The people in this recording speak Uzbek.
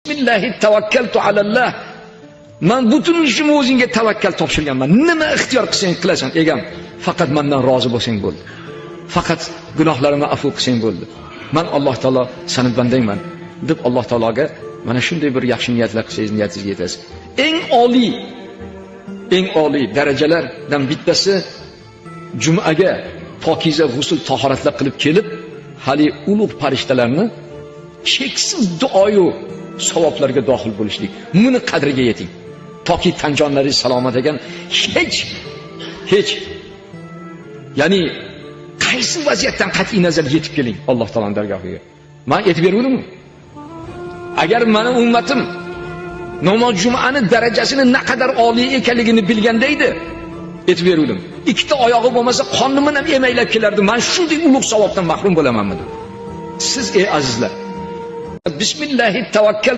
Bismillahi tavakkaltu alallah. Men butun ishimni o'zingga tavakkal topshirganman. Nima ixtiyor qilsang qilasan, egam. Faqat mendan rozi bo'lsang bo'ldi. Faqat gunohlarimni afv qilsang bo'ldi. Men Alloh taolo seni bandangman deb Alloh taologa mana shunday bir yaxshi niyatlar qilsangiz niyatingizga yetasiz. Eng oliy darajalardan bittasi jumaga pokiza g'usl tahoratlar qilib kelib, hali ulug' farishtalarni cheksiz duoyu savoblarga dohil bo'lishlik. Buni qadriga yeting. Toki tanjonlaringiz salomat ekan, hech ya'ni qaysi vaziyatdan qat'iy nazar yetib keling Alloh taoloning dargohiga. Men aytib beruvdim. Agar meni ummatim namoz jumani darajasini naqadar oliy ekanligini bilganda edi, aytib beruvdim. Ikkita oyog'i bo'lmasa qonimni ham emaylab kelardi. Men shunday ulug' savobdan mahrum bo'lamanmi? Siz ey azizlar, bismillahi tavakkal